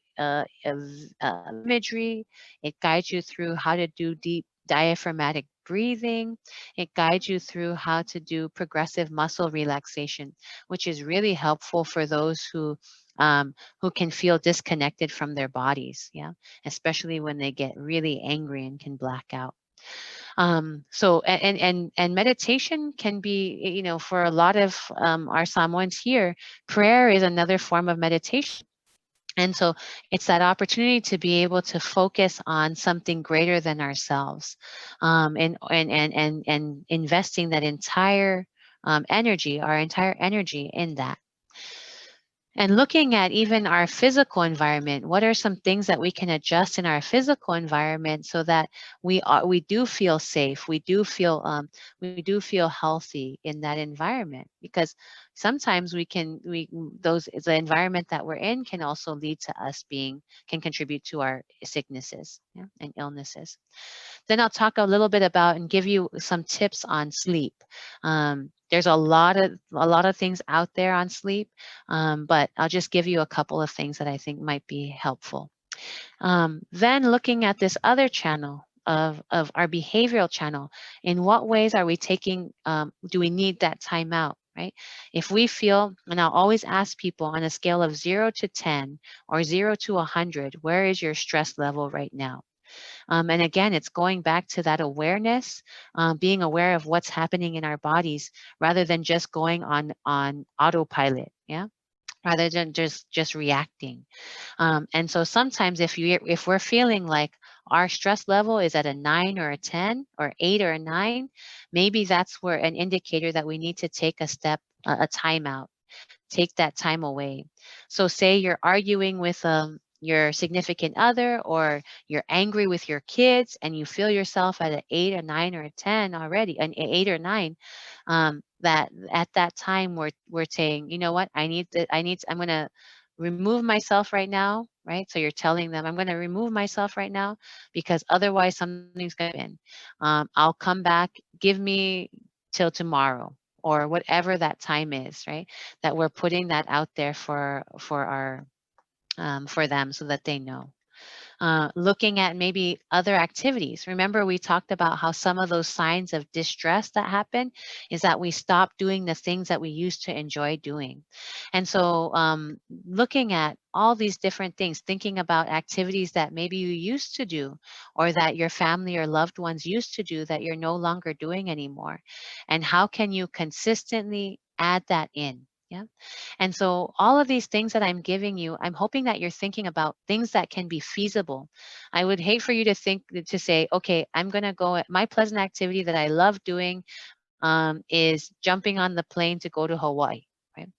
imagery. It guides you through how to do deep diaphragmatic breathing. It guides you through how to do progressive muscle relaxation, which is really helpful for those who can feel disconnected from their bodies. Yeah, especially when they get really angry and can black out. And meditation can be, for a lot of our Samoans here, prayer is another form of meditation. And so it's that opportunity to be able to focus on something greater than ourselves, and investing that entire energy, our entire energy in that. And looking at even our physical environment, what are some things that we can adjust in our physical environment so that we do feel safe, we do feel healthy in that environment? Because sometimes the environment that we're in can also lead to us being can contribute to our sicknesses, yeah, and illnesses. Then I'll talk a little bit about and give you some tips on sleep. There's a lot of things out there on sleep, but I'll just give you a couple of things that I think might be helpful. Then looking at this other channel of our behavioral channel, in what ways are we taking, do we need that time out, right? If we feel, and I'll always ask people on a scale of 0 to 10 or 0 to 100, where is your stress level right now? And again, it's going back to that awareness, being aware of what's happening in our bodies rather than just going on autopilot. Yeah, rather than just reacting. And so sometimes if we're feeling like our stress level is at a 9 or a 10 or 8 or a 9, maybe that's where an indicator that we need to take a timeout, take that time away. So say you're arguing with your significant other, or you're angry with your kids and you feel yourself at an 8 or 9 or a 10 already, an 8 or 9, that at that time we're saying, you know what, I'm going to remove myself right now, right? So you're telling them, I'm going to remove myself right now because otherwise something's going to happen. I'll come back, give me till tomorrow, or whatever that time is, right? That we're putting that out there for them so that they know. Looking at maybe other activities. Remember, we talked about how some of those signs of distress that happen is that we stop doing the things that we used to enjoy doing. And so, looking at all these different things, thinking about activities that maybe you used to do, or that your family or loved ones used to do that you're no longer doing anymore. And how can you consistently add that in? Yeah. And so all of these things that I'm giving you, I'm hoping that you're thinking about things that can be feasible. I would hate for you to say, okay, I'm going to go at my pleasant activity that I love doing, is jumping on the plane to go to Hawaii. Right?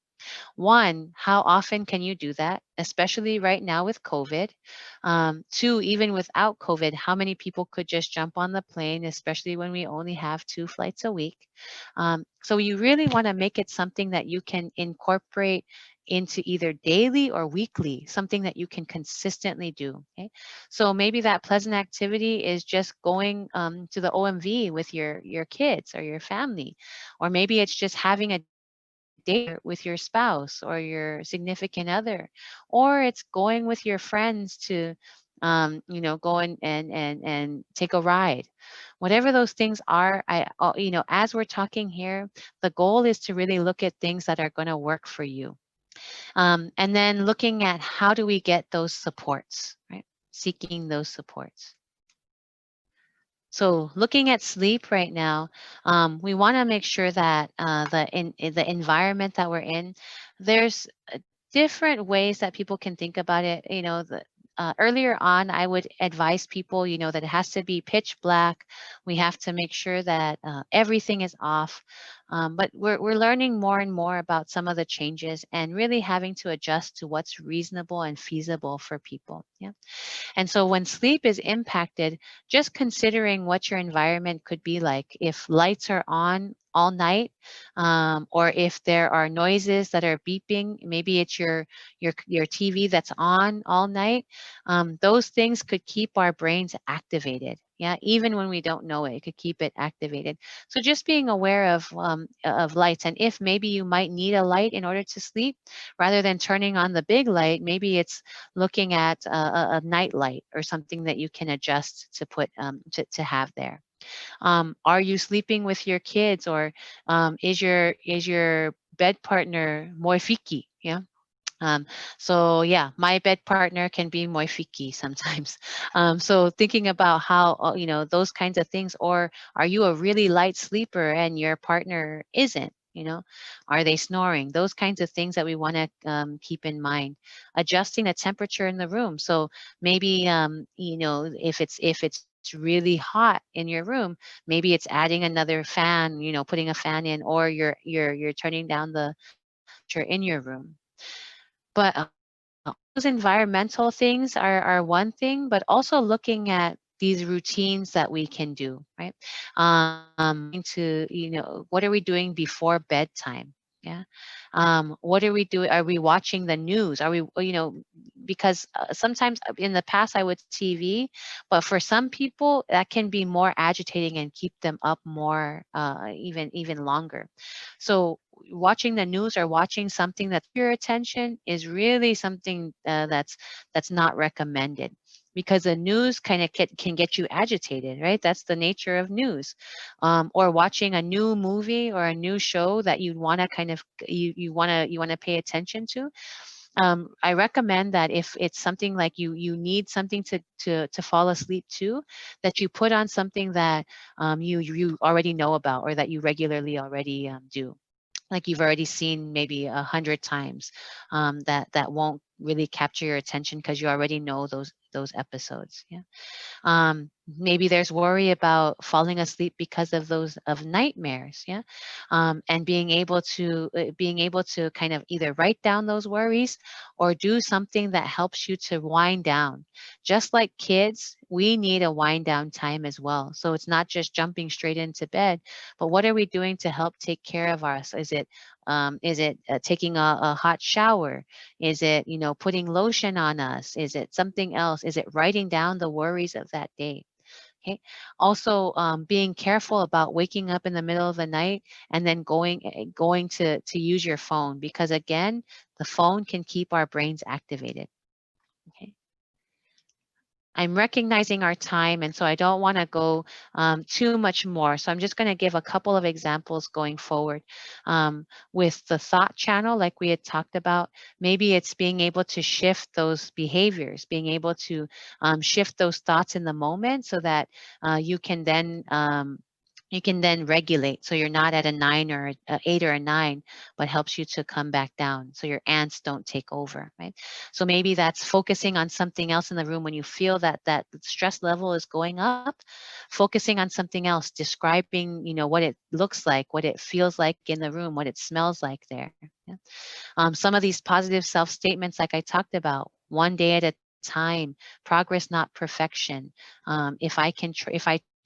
One, how often can you do that, especially right now with COVID? Two, even without COVID, how many people could just jump on the plane, especially when we only have 2 flights a week? So you really want to make it something that you can incorporate into either daily or weekly, something that you can consistently do. Okay, so maybe that pleasant activity is just going to the OMV with your kids or your family, or maybe it's just having a date with your spouse or your significant other, or it's going with your friends to go and take a ride. Whatever those things are, as we're talking here, the goal is to really look at things that are going to work for you, and then looking at how do we get those supports, right? Seeking those supports. So looking at sleep right now, we want to make sure that in the environment that we're in, there's different ways that people can think about it. Earlier on, I would advise people, that it has to be pitch black. We have to make sure that everything is off. But we're learning more and more about some of the changes and really having to adjust to what's reasonable and feasible for people. Yeah. And so when sleep is impacted, just considering what your environment could be like, if lights are on all night, or if there are noises that are beeping, maybe it's your TV that's on all night. Those things could keep our brains activated. Yeah, even when we don't know it could keep it activated. So just being aware of lights, and if maybe you might need a light in order to sleep, rather than turning on the big light, maybe it's looking at a night light or something that you can adjust to put to have there. Are you sleeping with your kids, or is your bed partner moifiki? Yeah. Um, so yeah, my bed partner can be moifiki sometimes. So thinking about how those kinds of things, or are you a really light sleeper and your partner isn't? Are they snoring? Those kinds of things that we want to keep in mind. Adjusting the temperature in the room. So maybe if it's really hot in your room, maybe it's adding another fan. Putting a fan in, or you're turning down the temperature in your room. But those environmental things are one thing, but also looking at these routines that we can do, right? To, what are we doing before bedtime? Yeah. What are we doing? Are we watching the news? Are we, because sometimes in the past I would TV, but for some people that can be more agitating and keep them up more, even longer. So watching the news or watching something that's your attention is really something that's not recommended, because the news kind of can get you agitated, right? That's the nature of news. Or watching a new movie or a new show that you want to kind of you want to pay attention to. I recommend that if it's something like you need something to fall asleep to, that you put on something that you already know about, or that you regularly already do, like you've already seen maybe 100 times. That won't really capture your attention because you already know those episodes. Yeah. Maybe there's worry about falling asleep because of those of nightmares. Yeah. And being able to kind of either write down those worries or do something that helps you to wind down. Just like kids, we need a wind down time as well. So it's not just jumping straight into bed, but what are we doing to help take care of us? Is it taking a hot shower? Is it, putting lotion on us? Is it something else? Is it writing down the worries of that day? Okay. Also, being careful about waking up in the middle of the night and then going to use your phone, because again, the phone can keep our brains activated. Okay. I'm recognizing our time, and so I don't want to go too much more. So I'm just going to give a couple of examples going forward. With the thought channel, like we had talked about, maybe it's being able to shift those behaviors, being able to shift those thoughts in the moment, so that you can then regulate, so you're not at a 9 or a 8 or a 9, but helps you to come back down so your ants don't take over, right? So maybe that's focusing on something else in the room when you feel that stress level is going up, focusing on something else, describing, what it looks like, what it feels like in the room, what it smells like there. Yeah. Some of these positive self statements, like I talked about, one day at a time, progress, not perfection. If I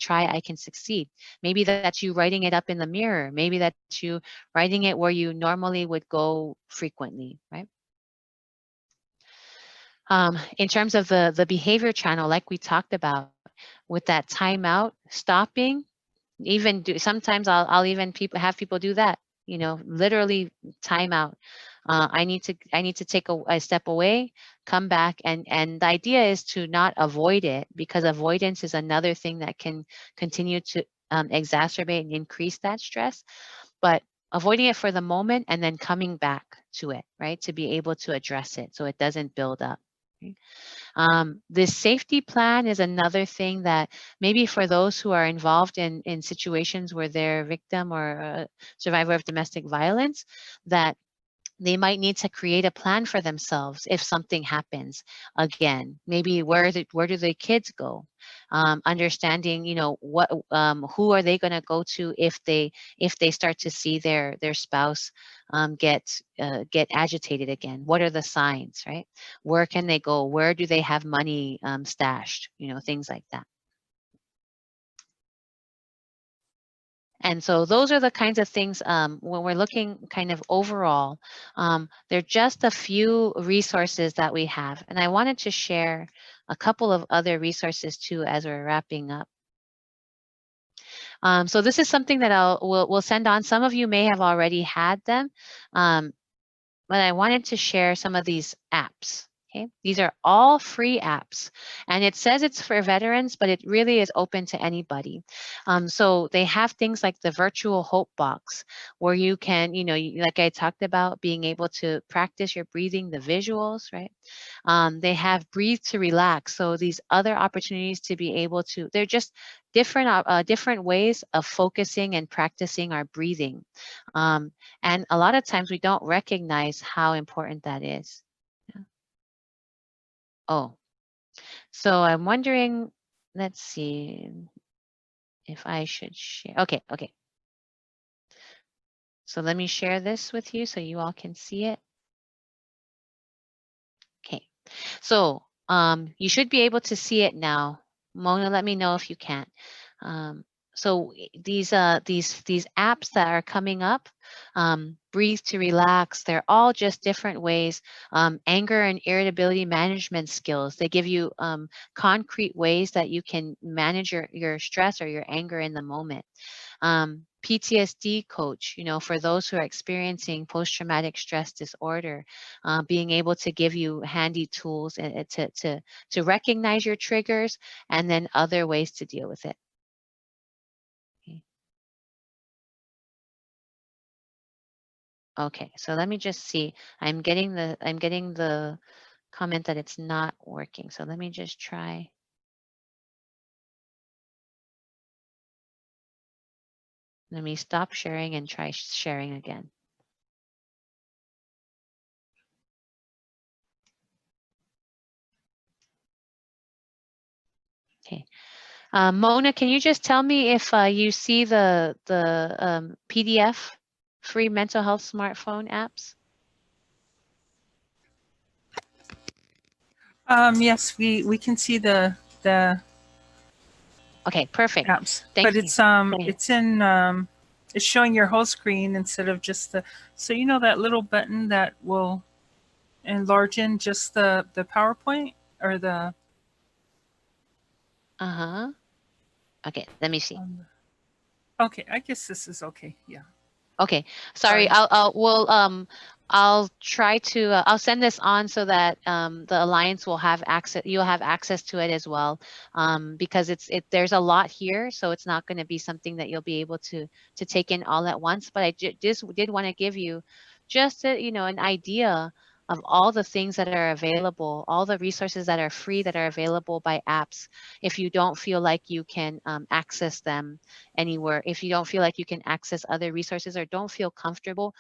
try, I can succeed. Maybe that's you writing it up in the mirror. Maybe that's you writing it where you normally would go frequently, right? In terms of the behavior channel, like we talked about, with that timeout, stopping, even sometimes I'll even have people do that, literally time out. I need to take a step away, come back, and the idea is to not avoid it, because avoidance is another thing that can continue to exacerbate and increase that stress. But avoiding it for the moment and then coming back to it, right, to be able to address it so it doesn't build up. Okay? This safety plan is another thing that maybe for those who are involved in situations where they're a victim or a survivor of domestic violence, that they might need to create a plan for themselves if something happens again. Maybe where do the kids go? Understanding, who are they going to go to if they start to see their spouse get agitated again? What are the signs, right? Where can they go? Where do they have money stashed? Things like that. And so those are the kinds of things, when we're looking kind of overall, they're just a few resources that we have. And I wanted to share a couple of other resources too as we're wrapping up. So this is something that we'll send on. Some of you may have already had them, um, but I wanted to share some of these apps. Okay, these are all free apps, and it says it's for veterans, but it really is open to anybody. So they have things like the virtual hope box, where you can, like I talked about, being able to practice your breathing, the visuals, right? They have breathe to relax. So these other opportunities to be able to, they're just different ways of focusing and practicing our breathing. Um, and a lot of times we don't recognize how important that is. Yeah. Oh, so I'm wondering, let's see if I should share. Okay, okay. So let me share this with you so you all can see it. Okay. So you should be able to see it now. Mona, let me know if you can't. Um, so these apps that are coming up, breathe to relax. They're all just different ways. Anger and irritability management skills. They give you concrete ways that you can manage your stress or your anger in the moment. PTSD coach, for those who are experiencing post-traumatic stress disorder, being able to give you handy tools to recognize your triggers and then other ways to deal with it. Okay. Okay, so let me just see. I'm getting the comment that it's not working. So let me just try. Let me stop sharing and try sharing again. Okay. Mona, can you just tell me if you see the PDF free mental health smartphone apps? Yes, we can see the Okay, perfect. apps, but Thank you. Thank- it's in it's showing your whole screen instead of just the. So you know that little button that will enlarge in just the PowerPoint or the. Uh-huh. Okay, let me see. Um, okay, I guess this is okay. Yeah, Okay, sorry. sorry. I'll try to I'll send this on so that the alliance will have access. You'll have access to it as well, because there's a lot here, so it's not going to be something that you'll be able to take in all at once. But I just did want to give you just an idea of all the things that are available, all the resources that are free that are available by apps. If you don't feel like you can access them anywhere, if you don't feel like you can access other resources or don't feel comfortable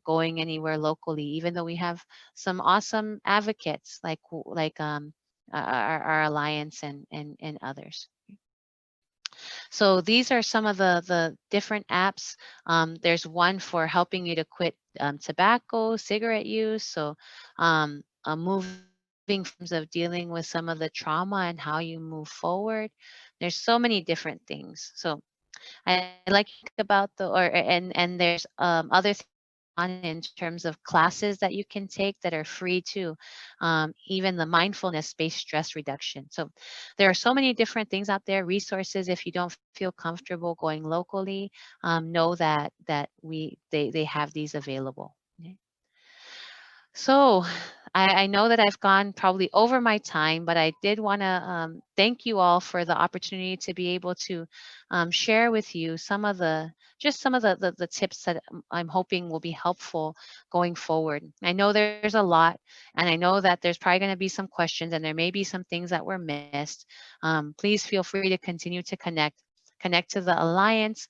going anywhere locally, even though we have some awesome advocates like our alliance and others. So these are some of the different apps. There's one for helping you to quit tobacco, cigarette use. So moving forms of dealing with some of the trauma and how you move forward. There's so many different things. So I like about and there's other things on in terms of classes that you can take that are free too, even the mindfulness-based stress reduction. So there are so many different things out there, resources. If you don't feel comfortable going locally, know that they have these available. Okay. So I know that I've gone probably over my time, but I did want to thank you all for the opportunity to be able to share with you some of the tips that I'm hoping will be helpful going forward. I know there's a lot, and I know that there's probably going to be some questions, and there may be some things that were missed. Please feel free to continue to connect to the Alliance,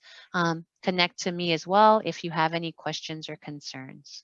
connect to me as well if you have any questions or concerns.